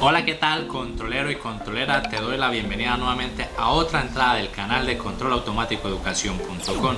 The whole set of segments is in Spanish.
Hola, ¿qué tal, controlero y controlera? Te doy la bienvenida nuevamente a otra entrada del canal de controlautomaticoeducación.com.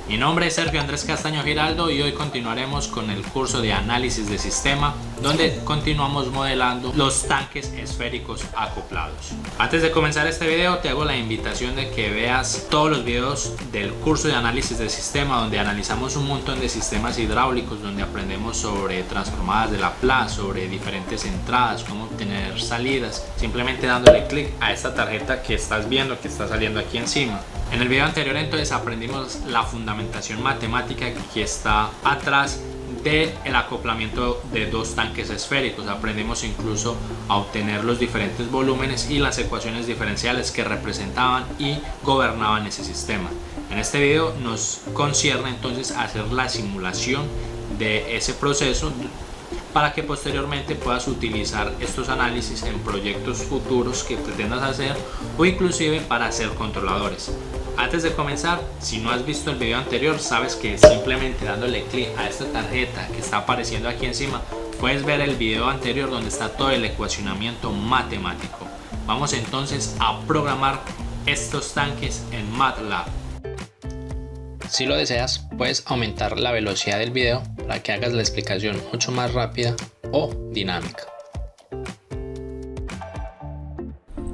Mi nombre es Sergio Andrés Castaño Giraldo y hoy continuaremos con el curso de análisis de sistema, donde continuamos modelando los tanques esféricos acoplados. Antes de comenzar este video, te hago la invitación de que veas todos los videos del curso de análisis de sistema, donde analizamos un montón de sistemas hidráulicos, donde aprendemos sobre transformadas de Laplace, sobre diferentes entradas, cómo obtener salidas, simplemente dándole clic a esta tarjeta que estás viendo, que está saliendo aquí encima. En el video anterior entonces aprendimos la fundamentación matemática que está atrás del acoplamiento de dos tanques esféricos. Aprendimos incluso a obtener los diferentes volúmenes y las ecuaciones diferenciales que representaban y gobernaban ese sistema. En este video nos concierne entonces hacer la simulación de ese proceso para que posteriormente puedas utilizar estos análisis en proyectos futuros que pretendas hacer o inclusive para ser controladores. Antes de comenzar, si no has visto el video anterior, sabes que simplemente dándole clic a esta tarjeta que está apareciendo aquí encima, puedes ver el video anterior donde está todo el ecuacionamiento matemático. Vamos entonces a programar estos tanques en MATLAB. Si lo deseas, puedes aumentar la velocidad del video para que hagas la explicación mucho más rápida o dinámica.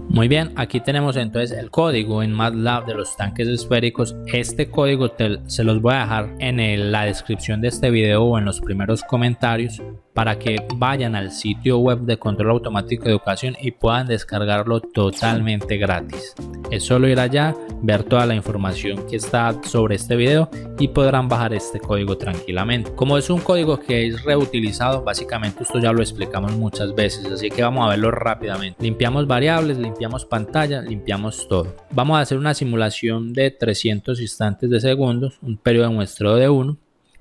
Muy bien, aquí tenemos entonces el código en MATLAB de los tanques esféricos. Este código se los voy a dejar en la descripción de este video o en los primeros comentarios para que vayan al sitio web de Control Automático de Educación y puedan descargarlo totalmente gratis. Es solo ir allá, ver toda la información que está sobre este video y podrán bajar este código tranquilamente. Como es un código que es reutilizado, básicamente esto ya lo explicamos muchas veces, así que vamos a verlo rápidamente. Limpiamos variables, limpiamos pantalla, limpiamos todo. Vamos a hacer una simulación de 300 instantes de segundos, un periodo de muestreo de 1.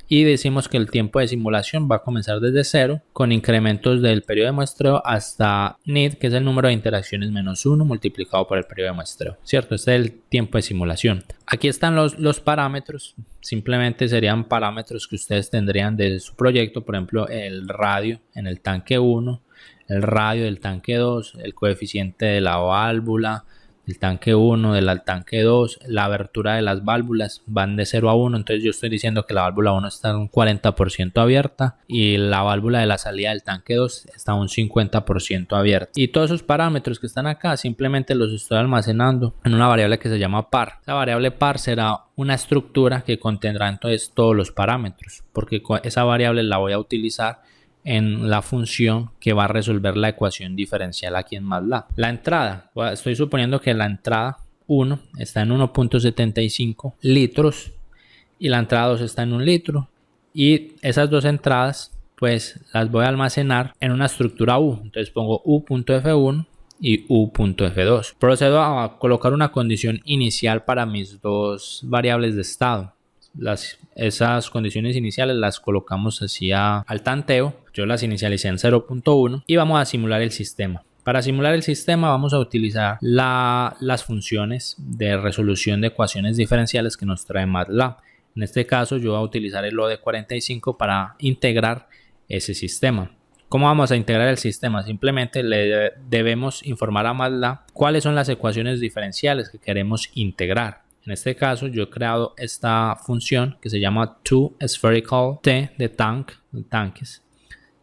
Y decimos que el tiempo de simulación va a comenzar desde 0 con incrementos del periodo de muestreo hasta need, que es el número de interacciones menos 1 multiplicado por el periodo de muestreo, ¿cierto? Este es el tiempo de simulación. Aquí están los parámetros, simplemente serían parámetros que ustedes tendrían de su proyecto, por ejemplo el radio en el tanque 1, el radio del tanque 2, el coeficiente de la válvula del tanque 1, del tanque 2, la abertura de las válvulas van de 0 a 1, entonces yo estoy diciendo que la válvula 1 está un 40% abierta y la válvula de la salida del tanque 2 está un 50% abierta. Y todos esos parámetros que están acá simplemente los estoy almacenando en una variable que se llama par. La variable par será una estructura que contendrá entonces todos los parámetros, porque esa variable la voy a utilizar en la función que va a resolver la ecuación diferencial aquí en MATLAB. La entrada, estoy suponiendo que la entrada 1 está en 1.75 litros y la entrada 2 está en 1 litro, y esas dos entradas pues las voy a almacenar en una estructura U. Entonces pongo U.F1 y U.F2. Procedo a colocar una condición inicial para mis dos variables de estado. Esas condiciones iniciales las colocamos así al tanteo. Yo las inicialicé en 0.1 y vamos a simular el sistema. Para simular el sistema vamos a utilizar las funciones de resolución de ecuaciones diferenciales que nos trae MATLAB. En este caso yo voy a utilizar el OD45 para integrar ese sistema. ¿Cómo vamos a integrar el sistema? Simplemente le debemos informar a MATLAB cuáles son las ecuaciones diferenciales que queremos integrar. En este caso yo he creado esta función que se llama toSpherical T de tanques,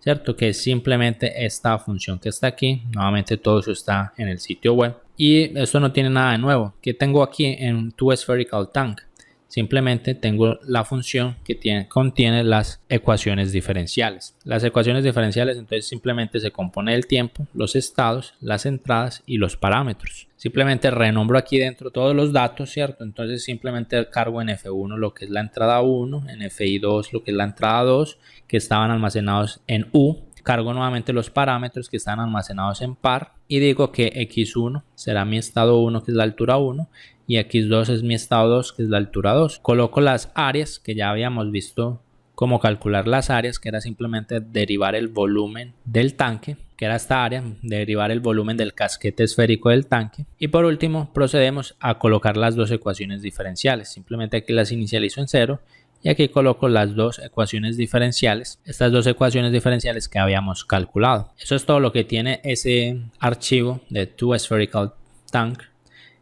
¿cierto? Que es simplemente esta función que está aquí. Nuevamente todo eso está en el sitio web. Y esto no tiene nada de nuevo. ¿Qué tengo aquí en toSphericalTank? Simplemente tengo la función que contiene las ecuaciones diferenciales. Las ecuaciones diferenciales entonces simplemente se compone del tiempo, los estados, las entradas y los parámetros. Simplemente renombro aquí dentro todos los datos, ¿cierto? Entonces simplemente cargo en F1 lo que es la entrada 1, en FI2 lo que es la entrada 2, que estaban almacenados en U. Cargo nuevamente los parámetros que están almacenados en par y digo que X1 será mi estado 1, que es la altura 1, y X2 es mi estado 2, que es la altura 2. Coloco las áreas, que ya habíamos visto cómo calcular las áreas, que era simplemente derivar el volumen del tanque, que era esta área, derivar el volumen del casquete esférico del tanque. Y por último procedemos a colocar las dos ecuaciones diferenciales. Simplemente aquí las inicializo en 0 y aquí coloco las dos ecuaciones diferenciales, estas dos ecuaciones diferenciales que habíamos calculado. Eso es todo lo que tiene ese archivo de ToSphericalTank,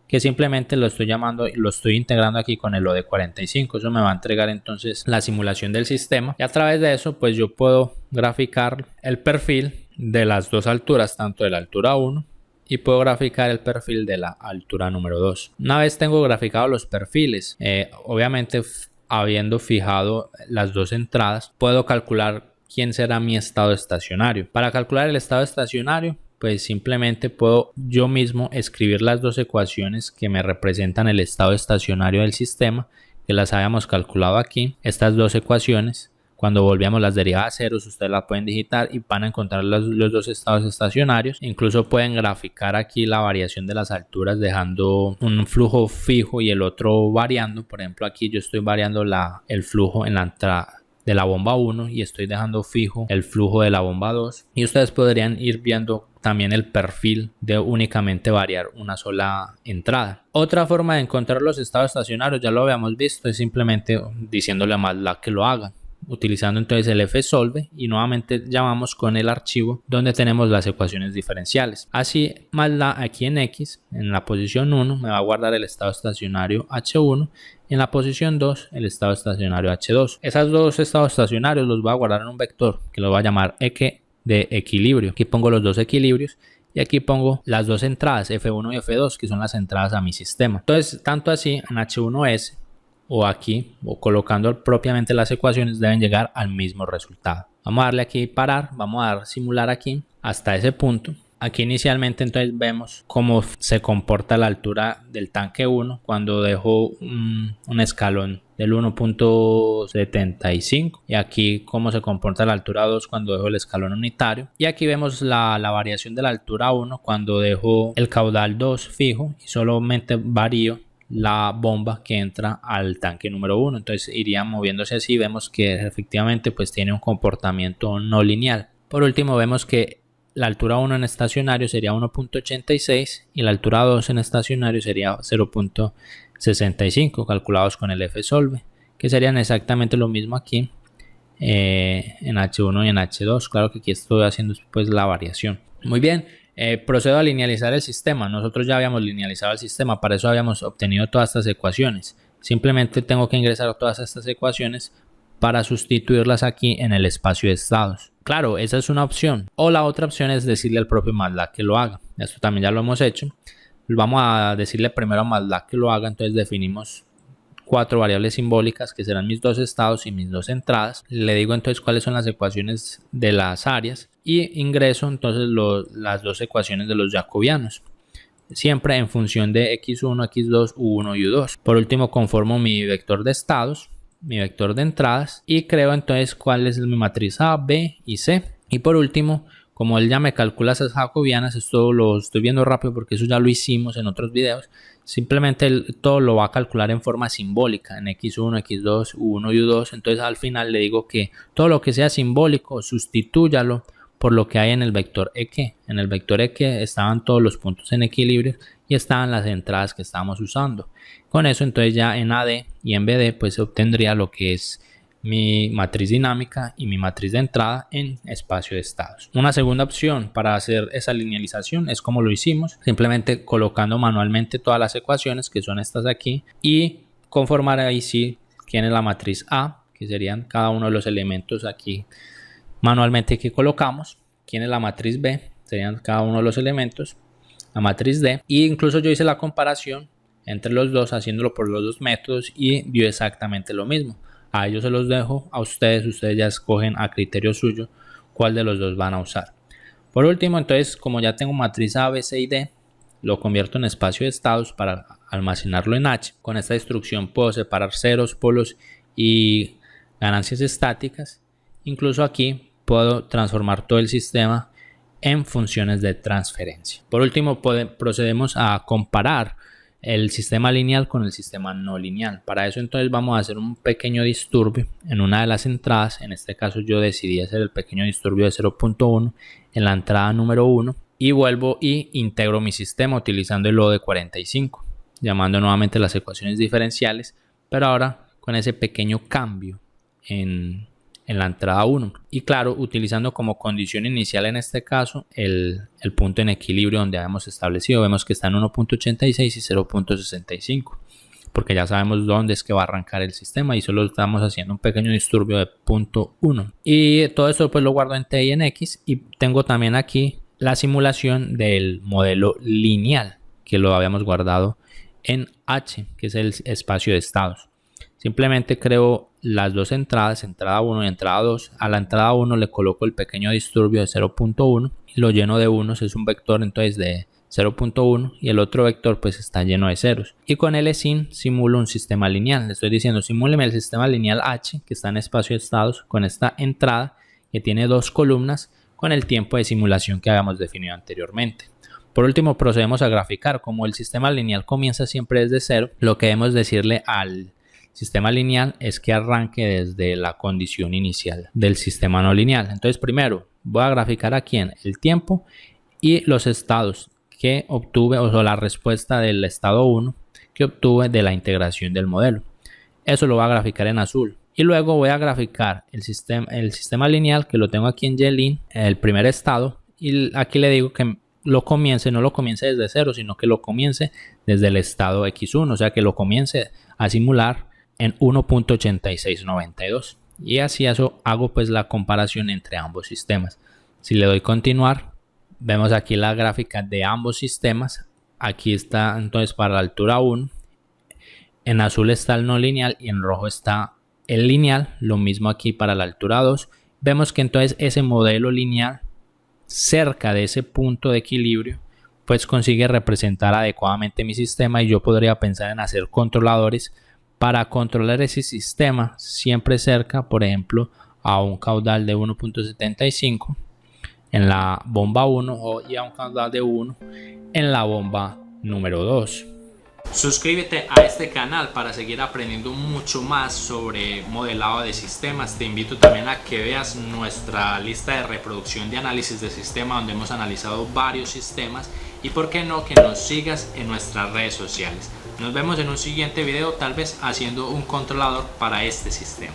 que simplemente lo estoy llamando y lo estoy integrando aquí con el OD45. Eso me va a entregar entonces la simulación del sistema, y a través de eso pues yo puedo graficar el perfil de las dos alturas, tanto de la altura 1 y puedo graficar el perfil de la altura número 2. Una vez tengo graficado los perfiles, obviamente habiendo fijado las dos entradas, puedo calcular quién será mi estado estacionario. Para calcular el estado estacionario, pues simplemente puedo yo mismo escribir las dos ecuaciones que me representan el estado estacionario del sistema, que las habíamos calculado aquí. Estas dos ecuaciones, cuando volvamos las derivadas ceros, ustedes las pueden digitar y van a encontrar los dos estados estacionarios. Incluso pueden graficar aquí la variación de las alturas dejando un flujo fijo y el otro variando. Por ejemplo, aquí yo estoy variando el flujo en la entrada de la bomba 1 y estoy dejando fijo el flujo de la bomba 2, y ustedes podrían ir viendo también el perfil de únicamente variar una sola entrada. Otra forma de encontrar los estados estacionarios, ya lo habíamos visto, es simplemente diciéndole a MATLAB que lo haga, utilizando entonces el fsolve, y nuevamente llamamos con el archivo donde tenemos las ecuaciones diferenciales. Así MATLAB aquí en X, en la posición 1, me va a guardar el estado estacionario H1, y en la posición 2 el estado estacionario H2. Esos dos estados estacionarios los voy a guardar en un vector que lo voy a llamar EQ de equilibrio. Aquí pongo los dos equilibrios y aquí pongo las dos entradas F1 y F2, que son las entradas a mi sistema. Entonces, tanto así en H1S o aquí, o colocando propiamente las ecuaciones, deben llegar al mismo resultado. Vamos a darle aquí parar, vamos a dar simular aquí hasta ese punto. Aquí inicialmente entonces vemos cómo se comporta la altura del tanque 1 cuando dejo un escalón del 1.75, y aquí cómo se comporta la altura 2 cuando dejo el escalón unitario, y aquí vemos la variación de la altura 1 cuando dejo el caudal 2 fijo y solamente varío la bomba que entra al tanque número 1. Entonces iría moviéndose así. Vemos que efectivamente pues tiene un comportamiento no lineal. Por último vemos que la altura 1 en estacionario sería 1.86 y la altura 2 en estacionario sería 0.65 calculados con el fsolve, que serían exactamente lo mismo aquí en H1 y en H2. Claro que aquí estoy haciendo pues la variación. Muy bien. Procedo a linealizar el sistema. Nosotros ya habíamos linealizado el sistema, para eso habíamos obtenido todas estas ecuaciones. Simplemente tengo que ingresar todas estas ecuaciones para sustituirlas aquí en el espacio de estados. Claro, esa es una opción. O la otra opción es decirle al propio MATLAB que lo haga. Esto también ya lo hemos hecho. Vamos a decirle primero a MATLAB que lo haga. Entonces definimos 4 variables simbólicas que serán mis dos estados y mis dos entradas. Le digo entonces cuáles son las ecuaciones de las áreas y ingreso entonces las dos ecuaciones de los jacobianos, siempre en función de x1, x2, u1 y u2. Por último conformo mi vector de estados, mi vector de entradas, y creo entonces cuál es mi matriz A, B y C. Y por último, como él ya me calcula esas jacobianas, esto lo estoy viendo rápido porque eso ya lo hicimos en otros videos. Simplemente todo lo va a calcular en forma simbólica, en x1, x2, u1 y u2. Entonces al final le digo que todo lo que sea simbólico, sustitúyalo por lo que hay en el vector EQ. En el vector EQ estaban todos los puntos en equilibrio y estaban las entradas que estábamos usando. Con eso entonces ya en AD y en BD pues obtendría lo que es mi matriz dinámica y mi matriz de entrada en espacio de estados. Una segunda opción para hacer esa linealización es como lo hicimos, simplemente colocando manualmente todas las ecuaciones, que son estas aquí, y conformar ahí sí quién es la matriz A, que serían cada uno de los elementos aquí manualmente que colocamos, quién es la matriz B, serían cada uno de los elementos, la matriz D, y incluso yo hice la comparación entre los dos haciéndolo por los dos métodos y dio exactamente lo mismo. A ellos se los dejo, a ustedes ya escogen a criterio suyo cuál de los dos van a usar. Por último, entonces, como ya tengo matriz A, B, C y D, lo convierto en espacio de estados para almacenarlo en H. Con esta instrucción puedo separar ceros, polos y ganancias estáticas. Incluso aquí puedo transformar todo el sistema en funciones de transferencia. Por último, procedemos a comparar el sistema lineal con el sistema no lineal. Para eso entonces vamos a hacer un pequeño disturbio en una de las entradas. En este caso yo decidí hacer el pequeño disturbio de 0.1 en la entrada número 1 y vuelvo y integro mi sistema utilizando el OD45, llamando nuevamente las ecuaciones diferenciales, pero ahora con ese pequeño cambio en la entrada 1. Y claro, utilizando como condición inicial en este caso el punto en equilibrio donde habíamos establecido. Vemos que está en 1.86 y 0.65. Porque ya sabemos dónde es que va a arrancar el sistema y solo estamos haciendo un pequeño disturbio de 0.1. Y todo esto pues lo guardo en T y en X, y tengo también aquí la simulación del modelo lineal que lo habíamos guardado en H, que es el espacio de estados. Simplemente creo las dos entradas, entrada 1 y entrada 2. A la entrada 1 le coloco el pequeño disturbio de 0.1 y lo lleno de unos, es un vector entonces de 0.1, y el otro vector pues está lleno de ceros. Y con LSIN simulo un sistema lineal. Le estoy diciendo, simúleme el sistema lineal H que está en espacio de estados con esta entrada que tiene dos columnas con el tiempo de simulación que habíamos definido anteriormente. Por último, procedemos a graficar. Como el sistema lineal comienza siempre desde cero, lo que debemos decirle al sistema lineal es que arranque desde la condición inicial del sistema no lineal. Entonces primero voy a graficar aquí en el tiempo y los estados que obtuve, o la respuesta del estado 1 que obtuve de la integración del modelo. Eso lo voy a graficar en azul. Y luego voy a graficar el sistema lineal, que lo tengo aquí en YLIN, el primer estado. Y aquí le digo que lo comience, no lo comience desde cero, sino que lo comience desde el estado X1. O sea, que lo comience a simular en 1.8692. Y así hago pues la comparación entre ambos sistemas. Si le doy continuar, vemos aquí la gráfica de ambos sistemas. Aquí está entonces para la altura 1. En azul está el no lineal y en rojo está el lineal. Lo mismo aquí para la altura 2. Vemos que entonces ese modelo lineal cerca de ese punto de equilibrio pues consigue representar adecuadamente mi sistema, y yo podría pensar en hacer controladores para controlar ese sistema siempre cerca, por ejemplo, a un caudal de 1.75 en la bomba 1 y a un caudal de 1 en la bomba número 2. Suscríbete a este canal para seguir aprendiendo mucho más sobre modelado de sistemas. Te invito también a que veas nuestra lista de reproducción de análisis de sistema, donde hemos analizado varios sistemas, y por qué no que nos sigas en nuestras redes sociales. Nos vemos en un siguiente video, tal vez haciendo un controlador para este sistema.